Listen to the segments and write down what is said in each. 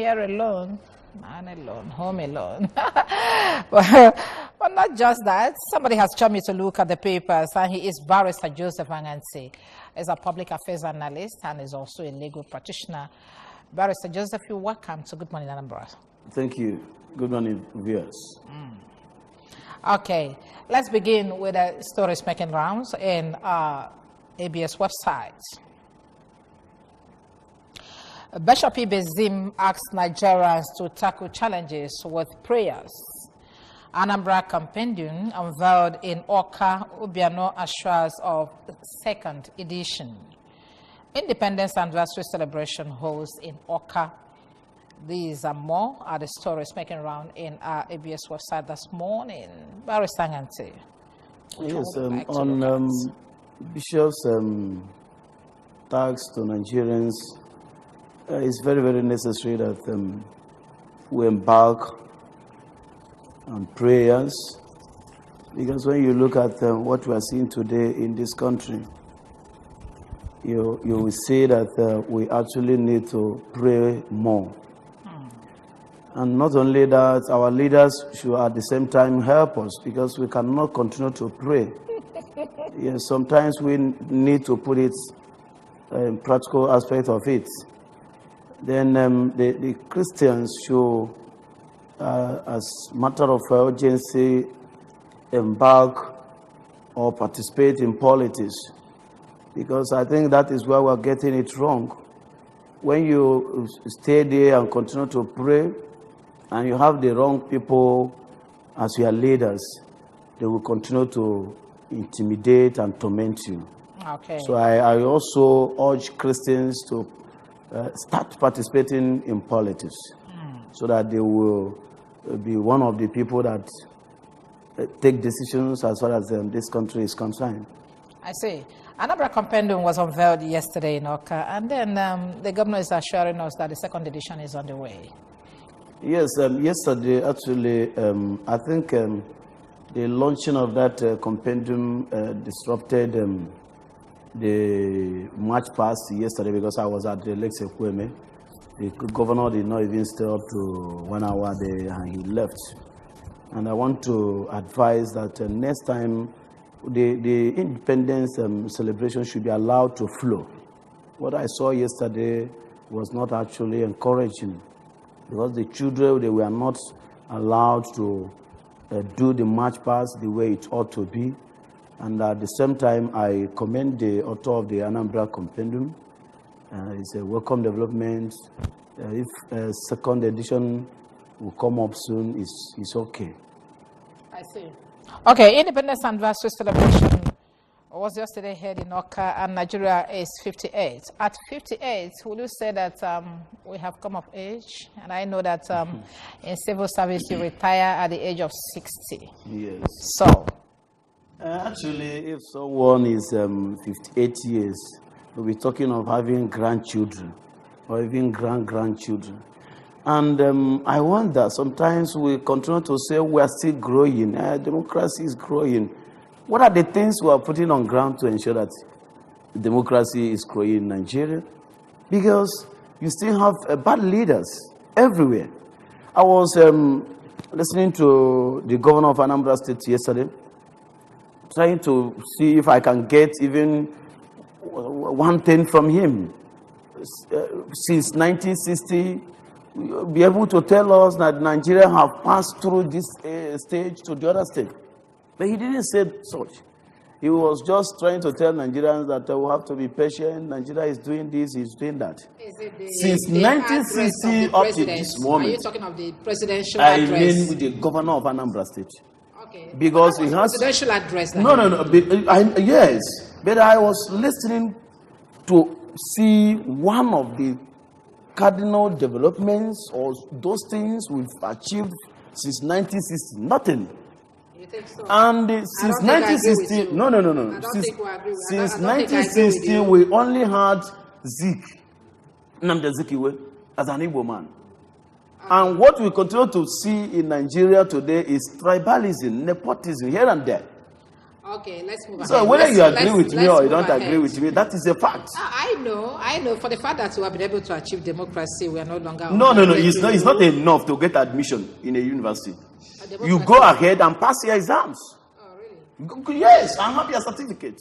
here alone. Man alone, home alone. but not just that. Somebody has told me to look at the papers, and he is Barrister Joseph Angansi. He's a public affairs analyst and is also a legal practitioner. Barrister Joseph, you're welcome to Good Morning Anambra. Thank you. Good morning, viewers. Okay, let's begin with the stories making rounds in ABS website. Bishop Ibezim asks Nigerians to tackle challenges with prayers. Anambra Compendium unveiled in Oka Ubiano Ashras of 2nd edition. Independence Anniversary celebration holds in Oka. These and more are the stories making round in our ABS website this morning. Barry Sanganti. Yes, on Bishop's tax to Nigerians, it's very, very necessary that we embark on prayers, because when you look at what we are seeing today in this country, you will see that we actually need to pray more. And not only that, our leaders should at the same time help us, because we cannot continue to pray. Yes, sometimes we need to put it in practical aspect of it. Then the Christians should, as matter of urgency, embark or participate in politics, because I think that is where we're getting it wrong. When you stay there and continue to pray, and you have the wrong people as your leaders, they will continue to intimidate and torment you. Okay. So I also urge Christians to start participating in politics, so that they will be one of the people that take decisions as far as this country is concerned. I see. Anambra Compendium was unveiled yesterday in Oka, and then the governor is assuring us that the 2nd edition is on the way. Yes, yesterday actually, I think the launching of that compendium disrupted the march past yesterday, because I was at the Lake Sekweme. The governor did not even stay up to 1 hour there, and he left. And I want to advise that next time the independence celebration should be allowed to flow. What I saw yesterday was not actually encouraging, because the children, they were not allowed to do the march past the way it ought to be. And at the same time, I commend the author of the Anambra Compendium. It's a welcome development. If 2nd edition will come up soon, it's okay. I see. Okay, Independence Anniversary celebration was yesterday held in Oka, and Nigeria is 58. At 58, will you say that we have come of age? And I know that in civil service you retire at the age of 60. Yes. So? Actually, if someone is 58 years, we'll be talking of having grandchildren or even grandchildren. And I wonder, sometimes we continue to say we are still growing, democracy is growing. What are the things we are putting on ground to ensure that democracy is growing in Nigeria? Because you still have bad leaders everywhere. I was listening to the governor of Anambra State yesterday, trying to see if I can get even one thing from him. Since 1960, be able to tell us that Nigeria have passed through this stage to the other stage. But he didn't say such. He was just trying to tell Nigerians that we have to be patient. Nigeria is doing this, he's doing that. Since 1960 up to this moment. Are you talking of the presidential address? I mean with the governor of Anambra State. Okay. Because he has presidential address. No. Yes, but I was listening to see one of the cardinal developments or those things we've achieved since 1960. Nothing. So. And since 1960, no. Since 1960, we only had Zik, Nnamdi Azikiwe, as an Igbo man. And what we continue to see in Nigeria today is tribalism, nepotism, here and there. Okay, let's move on. So whether you agree with me or you don't agree with me, that is a fact. I know. For the fact that we have been able to achieve democracy, we are no longer... No. It's not enough to get admission in a university. You go ahead and pass your exams. Oh, really? Yes, and have your certificate.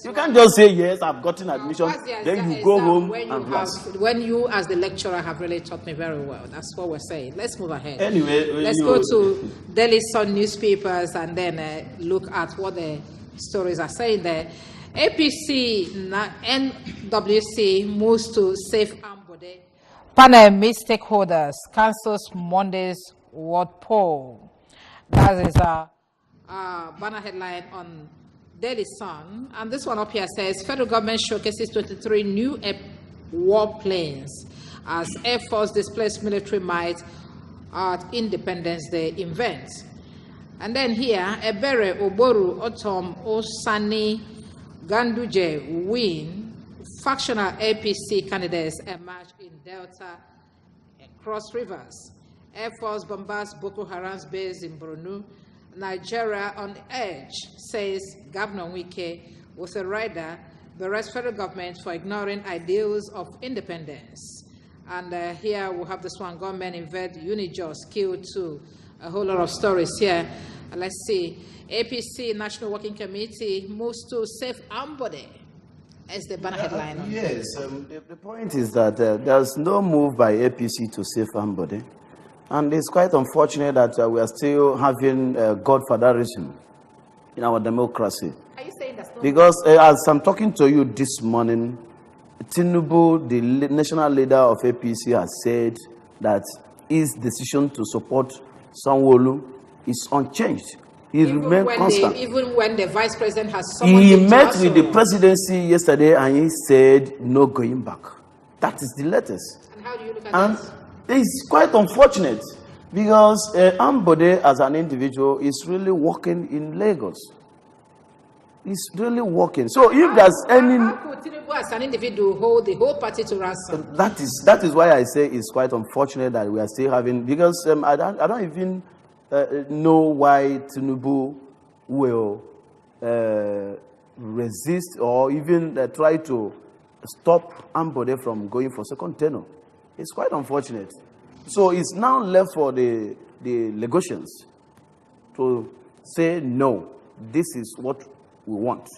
You can't just say, yes, I've gotten admission, then you go home and pass. When you, as the lecturer, have really taught me very well. That's what we're saying. Let's move ahead. Anyway, let's go to Daily Sun newspapers and then look at what the stories are saying there. APC NWC moves to safe Ambode. Panel meets stakeholders, cancels Monday's World Poll. That is a banner headline on Daily Sun. And this one up here says, federal government showcases 23 new warplanes as Air Force displays military might at Independence Day event. And then here, Ebere, Oboru, Otom, Osani, Ganduje win. Factional APC candidates emerge in Delta, Cross Rivers. Air Force bombards Boko Haram's base in Borno. Nigeria on edge, says Governor Wike with a rider, berets federal government for ignoring ideals of independence. And here we have this one, government invade Unijust, killed too. A whole lot of stories here. Let's see. APC National Working Committee moves to safe Ambode as the banner headline. Yes, the point is that there's no move by APC to safe Ambode. And it's quite unfortunate that we are still having godfatherism in our democracy. Are you saying that's not... Because as I'm talking to you this morning, Tinubu, the national leader of APC, has said that his decision to support Sanwo-Olu is unchanged. He remains constant. Even when the vice president has summoned he met with the presidency yesterday and he said no going back. That is the latest. And how do you look at this? It's quite unfortunate because Ambode as an individual is really working in Lagos. He's really working. So if there's any... How could Tinubu as an individual hold the whole party to ransom? That is why I say it's quite unfortunate that we are still having... Because I don't even know why Tinubu will resist or even try to stop Ambode from going for second tenure. It's quite unfortunate. So it's now left for the Lagosians to say, no, this is what we want.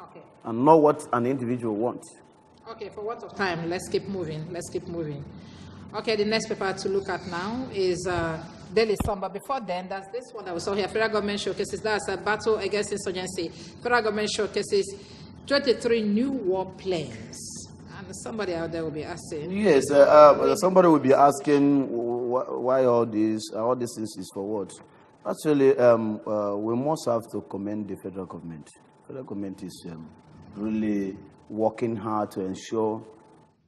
Okay. And not what an individual wants. Okay, for what of time, let's keep moving. Okay, the next paper to look at now is Daily Sun. But before then, that's this one that we saw here. Federal government showcases, that's a battle against insurgency. Federal government showcases 23 new warplanes. Somebody out there will be asking. Yes, somebody will be asking why all these things is for what? Actually, we must have to commend the federal government. The federal government is really working hard to ensure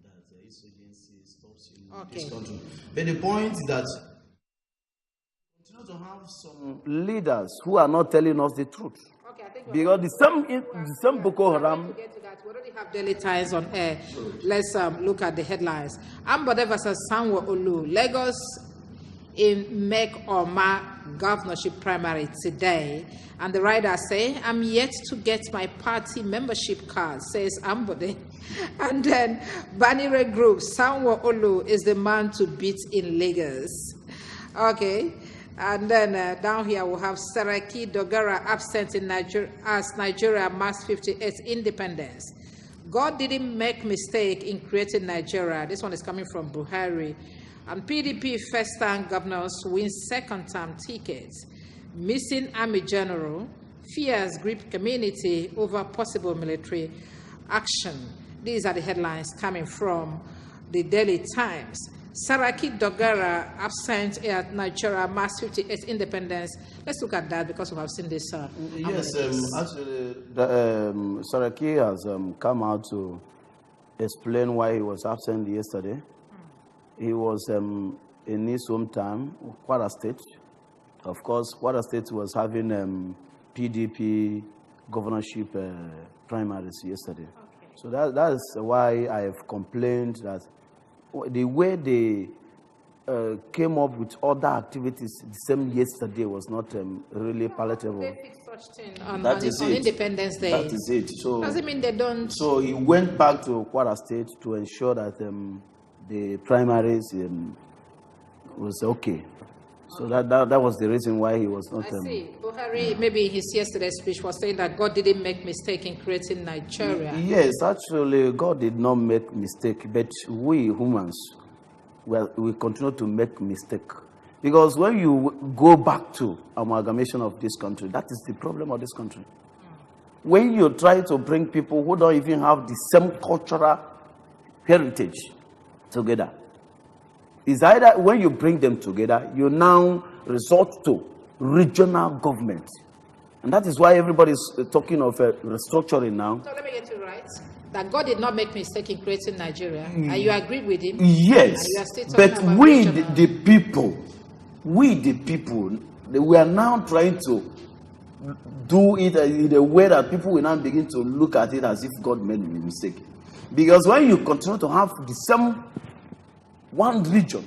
that the insurgency stops in this country. But the point is that we continue to have some leaders who are not telling us the truth. Okay, I think because the same Boko Haram. We already have Daily Times on air. Let's look at the headlines. Ambode versus Sanwo-Olu. Lagos in make or mark governorship primary today. And the writer say, I'm yet to get my party membership card, says Ambode. And then Banire Group, Sanwo-Olu is the man to beat in Lagos. Okay. And then down here we have Saraki Dogara absent in Nigeria as Nigeria marks 58th independence. God didn't make mistake in creating Nigeria. This one is coming from Buhari. And PDP first-time governors win second-term tickets. Missing Army General, fears grip community over possible military action. These are the headlines coming from the Daily Times. Saraki Dogara absent at Nigeria marks 58th independence. Let's look at that because we have seen this. Yes, actually, Saraki has come out to explain why he was absent yesterday. He was in his hometown, Kwara State. Of course, Kwara State was having PDP governorship primaries yesterday. Okay. So that is why I have complained that the way they came up with other activities the same yesterday was not really palatable. They fixed such thing on Independence Day. That is it. So does it mean they don't? So he went back to Kwara State to ensure that the primaries was okay. So that was the reason why he was not. I see. Buhari, maybe his yesterday's speech was saying that God didn't make mistake in creating Nigeria. Yes, actually, God did not make mistake, but we humans, well, we continue to make mistake. Because when you go back to amalgamation of this country, that is the problem of this country. When you try to bring people who don't even have the same cultural heritage together, it's either when you bring them together, you now resort to regional government. And that is why everybody is talking of restructuring now. So let me get you right. That God did not make mistake in creating Nigeria. And you agree with him? Yes. But we, the people, we are now trying to do it in a way that people will now begin to look at it as if God made a mistake. Because when you continue to have the same one region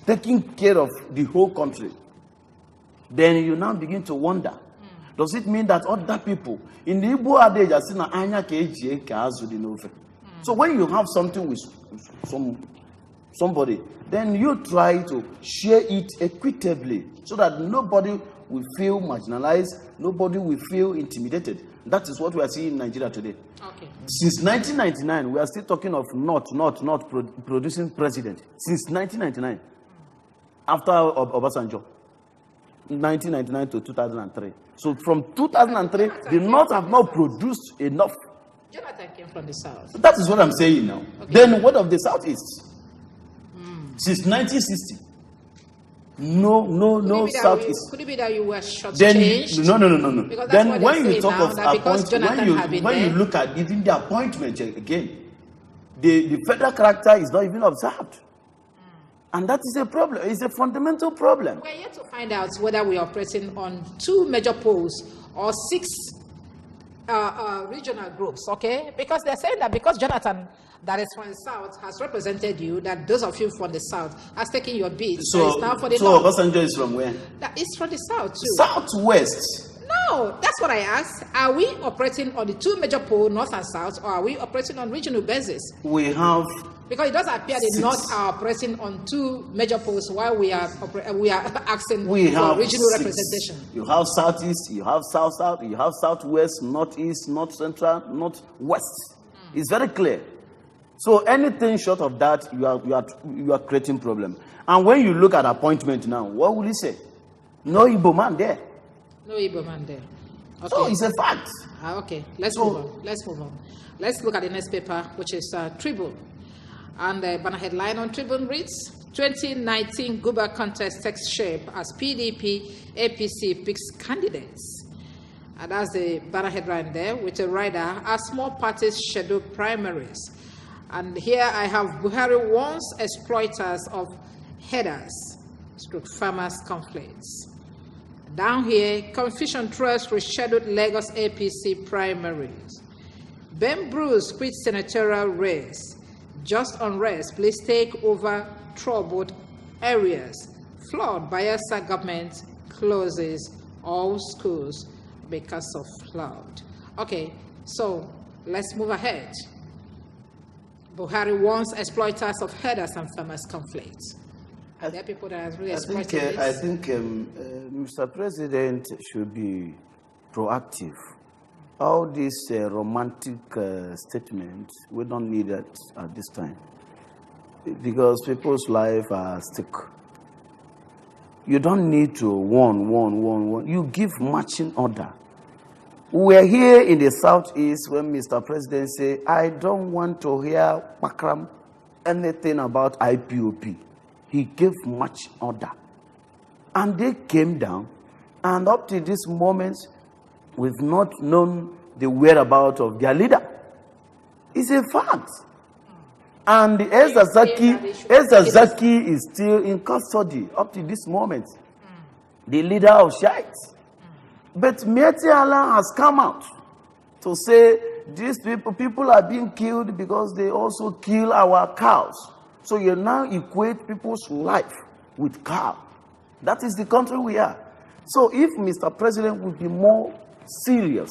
taking care of the whole country, then you now begin to wonder, does it mean that other people in the Igbo adage are saying anya ka eji eke azu di n'ofe? So when you have something with somebody, then you try to share it equitably so that nobody will feel marginalized, nobody will feel intimidated. That is what we are seeing in Nigeria today. Okay. Since 1999, we are still talking of not producing president. Since 1999, after Obasanjo, 1999 to 2003. So from 2003, the North have not produced enough. Jonathan came from the South. That is what I'm saying now. Okay. Then what of the Southeast? Since 1960. No Southeast. Could it be that you were shortchanged? No. Then when you talk of appointment, when you look at even the appointment again, the federal character is not even observed. And that is a problem. It's a fundamental problem. We're yet to find out whether we are operating on 2 major poles or 6 regional groups, okay? Because they're saying that because Jonathan, that is from the South, has represented you, that those of you from the South has taken your beat. So now for the North. Obasanjo is from where? That is from the South, too. Southwest. No, that's what I asked. Are we operating on the 2 major poles, North and South, or are we operating on regional basis? We have... Because it does appear the North are operating on 2 major poles while we are asking for regional representation. You have Southeast, you have South, you have Southwest, Northeast, North Central, Northwest. It's very clear. So anything short of that, you are creating problem. And when you look at appointment now, what will he say? No Igbo man there. No Igbo man there. Okay. So it's a fact. Okay, let's move on. Let's look at the next paper, which is Tribune. And the banner headline on Tribune reads, 2019 Guba contest takes shape as PDP, APC picks candidates. And that's the banner headline there with a rider as small parties schedule primaries. And here I have Buhari warns exploiters of headers, farmers conflicts. Down here, confusion threats rescheduled Lagos APC primaries. Ben Bruce quits senatorial race. Just unrest, please take over troubled areas. Flood, Bayelsa government closes all schools because of flood. Okay, so let's move ahead. Buhari warns exploiters of herders and farmers conflicts. Are there people that are really exploiting this? I think Mr. President should be proactive. All these romantic statements, we don't need that at this time. Because people's lives are at stake. You don't need to warn. You give marching order. We are here in the Southeast when Mr. President said, I don't want to hear anything about IPOP. He gave much order. And they came down, and up to this moment, we've not known the whereabouts of their leader. It's a fact. And the Ezazaki is still in custody up to this moment. The leader of Shiites. But Mieti Allah has come out to say these people are being killed because they also kill our cows. So you now equate people's life with cow. That is the country we are. So if Mr. President would be more serious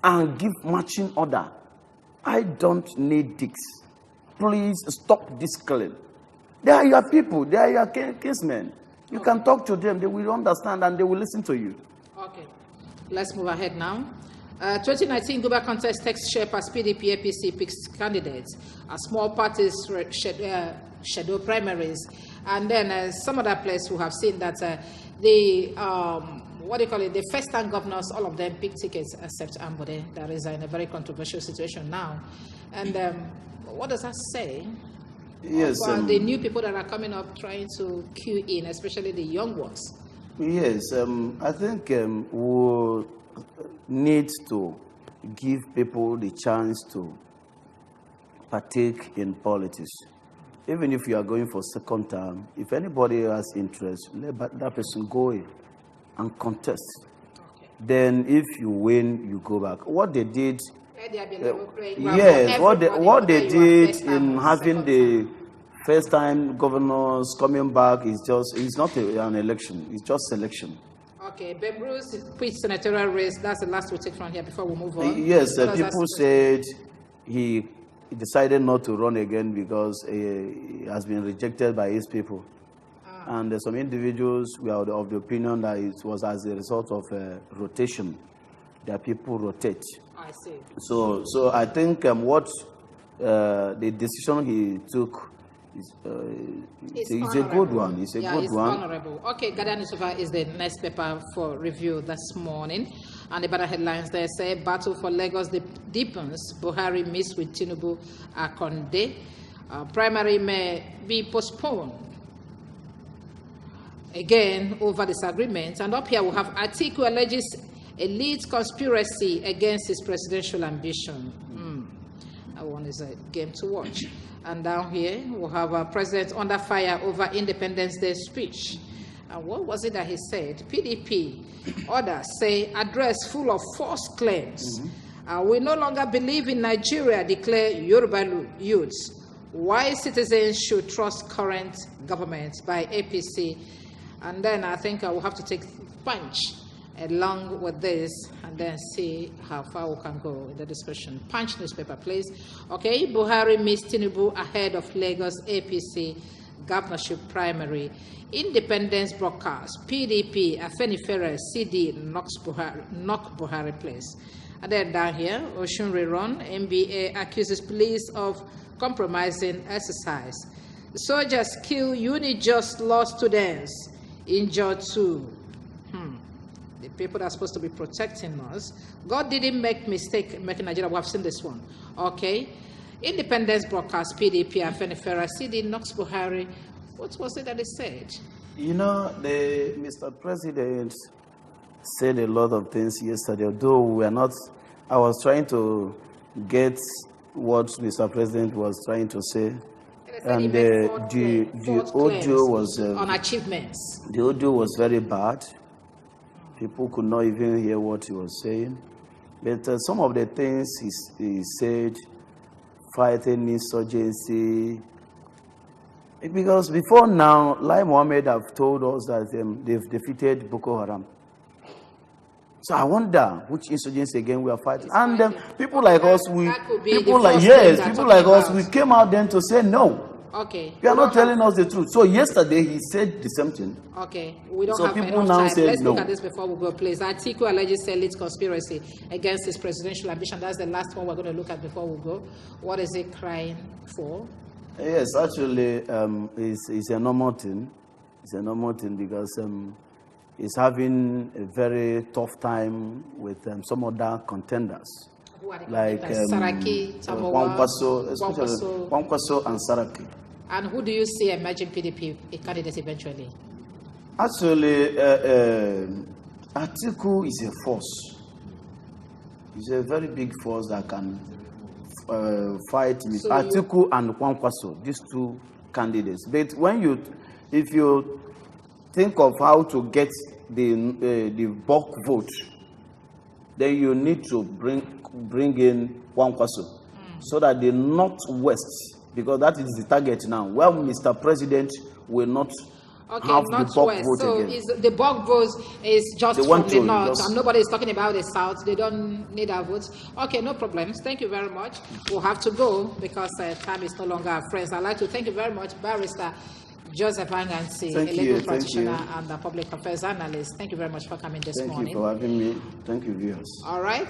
and give marching order, I don't need this. Please stop this killing. They are your people. They are your kinsmen. You can talk to them. They will understand and they will listen to you. Okay. Let's move ahead now. 2019 global contest takes shape as PDP APC picks candidates. Small parties schedule primaries. And then some other place we have seen that the first-time governors, all of them pick tickets except Ambode. That is in a very controversial situation now. And what does that say? Yes. The new people that are coming up trying to queue in, especially the young ones. Yes. I think we need to give people the chance to partake in politics. Even if you are going for second term, if anybody has interest, let that person go in and contest. Okay. Then if you win, you go back. What they did, yes, what they did in having the first-time governors coming back is just, it's not an election, it's just selection. Okay, Bembru's senatorial race, that's the last we'll take from here before we move on. Yes, people said he decided not to run again because he has been rejected by his people. And some individuals were of the opinion that it was as a result of rotation, that people rotate. I see. So I think what the decision he took is a good one. It's a good one. Honorable. Okay, Guardian newspaper is the next paper for review this morning. And the better headlines there say, battle for Lagos deepens. Buhari meets with Tinubu Akonde. Primary may be postponed. Again, over disagreement. And up here we have Atiku alleges elite conspiracy against his presidential ambition. That one is a game to watch. And down here, we'll have a president under fire over Independence Day speech. And what was it that he said? PDP others say address full of false claims. We no longer believe in Nigeria, declare Yoruba youths. Why citizens should trust current government by APC. And then I think I will have to take Punch along with this and then see how far we can go in the discussion. Punch newspaper, please. Okay, Buhari meets Tinubu ahead of Lagos APC governorship primary. Independence broadcast. PDP, Afenifere, CD, knock Buhari place. And then down here, Oshun Rerun, NBA accuses police of compromising exercise. Soldiers kill Unijust law students, injured too. The people that are supposed to be protecting us. God didn't make mistake making Nigeria. We have seen this one. Okay. Independence broadcast, PDP, Afenifere, CD, Knox Buhari. What was it that they said? You know, Mr. President said a lot of things yesterday, although we were not. I was trying to get what Mr. President was trying to say. And the audio was on achievements. The audio was very bad. People could not even hear what he was saying. But some of the things he said, fighting insurgency, because before now, Lai Mohammed have told us that they've defeated Boko Haram. So I wonder which insurgency again we are fighting. And people like us, we came out then to say no. Okay. You are not telling us the truth. So yesterday he said the same thing. Okay. We don't so have people enough now time. say Let's no. look at this before we go, please. Atiku alleges elite conspiracy against his presidential ambition. That's the last one we're going to look at before we go. What is he crying for? Yes, actually, it's a normal thing. It's a normal thing because he's having a very tough time with some other contenders. Who are the like Saraki, Tamowa, Kwankwaso and Saraki. And who do you see emerging PDP a candidate eventually? Actually, Atiku is a force. He's a very big force that can fight with Atiku and Kwankwaso, these two candidates. But if you think of how to get the bulk vote, then you need to bring in Kwankwaso so that the northwest, because that is the target now, where Mr. President will not Okay, have the bulk northwest. vote So again. the bulk vote is just They from want the to north, just- and nobody is talking about the south. They don't need our votes. Okay, no problems. Thank you very much. We'll have to go because time is no longer our friends. I'd like to thank you very much, Barrister Joseph Angansi, a legal practitioner and a public affairs analyst. Thank you very much for coming this morning. Thank you for having me. Thank you, viewers. All right.